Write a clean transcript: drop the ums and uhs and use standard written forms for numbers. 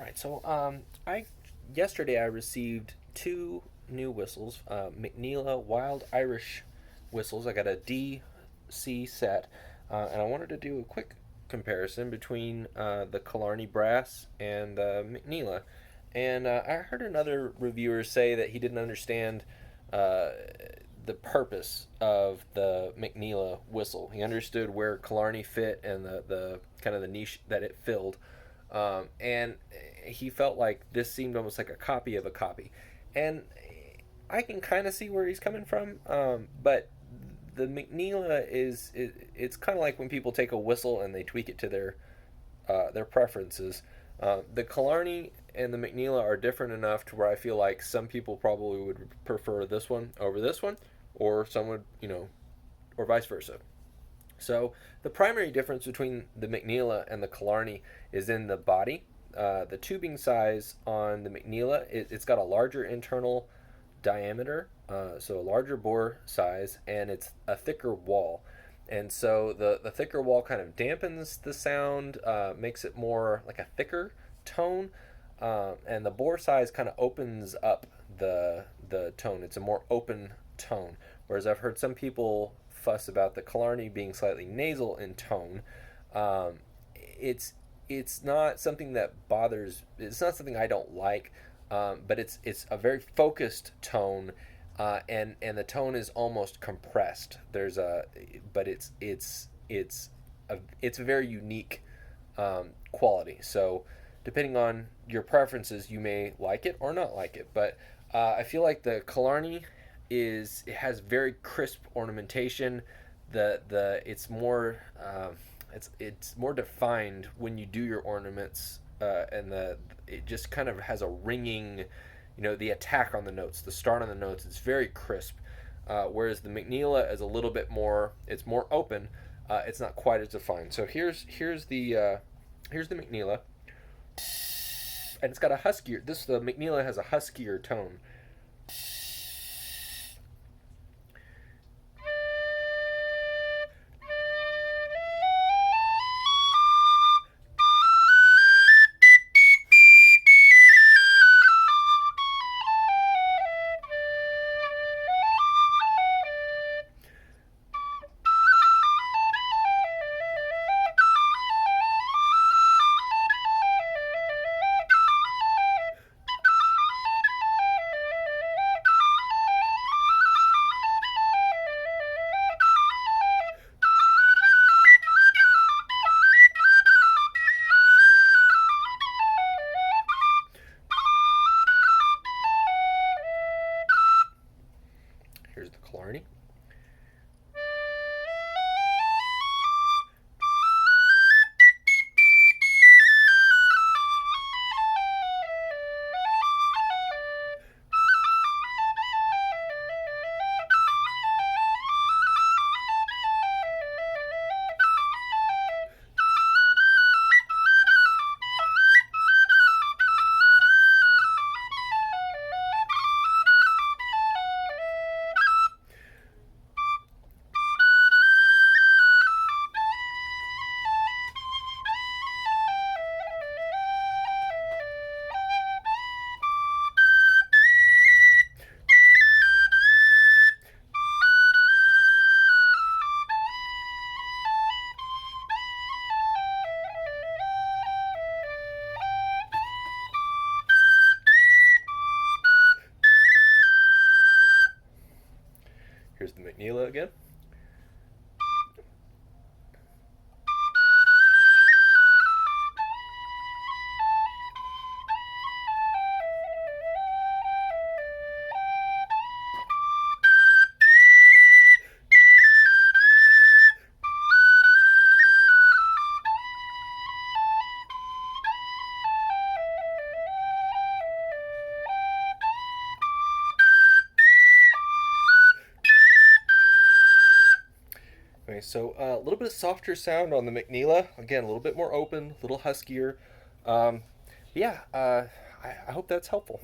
right, so I yesterday I received two new whistles, McNeela Wild Irish whistles. I got a DC set, and I wanted to do a quick comparison between the Killarney brass and McNeela. And I heard another reviewer say that he didn't understand uh, the purpose of the McNeela whistle. He understood where Killarney fit and the kind of the niche that it filled, and he felt like this seemed almost like a copy of a copy. And I can kind of see where he's coming from, but the McNeela it's kind of like when people take a whistle and they tweak it to their preferences. The Killarney and the McNeela are different enough to where I feel like some people probably would prefer this one over this one, or some would, or vice versa. So the primary difference between the McNeela and the Killarney is in the body. The tubing size on the McNeela, it's got a larger internal diameter, so a larger bore size, and it's a thicker wall. And so the thicker wall kind of dampens the sound, makes it more like a thicker tone, and the bore size kind of opens up the tone. It's a more open tone. Whereas I've heard some people fuss about the Killarney being slightly nasal in tone. Um, it's not something that bothers. It's not something I don't like, but it's a very focused tone, and the tone is almost compressed. But it's a very unique quality. So depending on your preferences, you may like it or not like it. But I feel like the Killarney it has very crisp ornamentation. The it's more defined when you do your ornaments, and it just kind of has a ringing, the attack on the notes, the start on the notes. It's very crisp, whereas the McNeela is a little bit more. It's more open. It's not quite as defined. So here's the McNeela, and it's got a huskier. The McNeela has a huskier tone. Here's the Killarney. Here's the McNeela again. Okay, so a little bit of softer sound on the McNeela. Again, a little bit more open, a little huskier. Yeah, I hope that's helpful.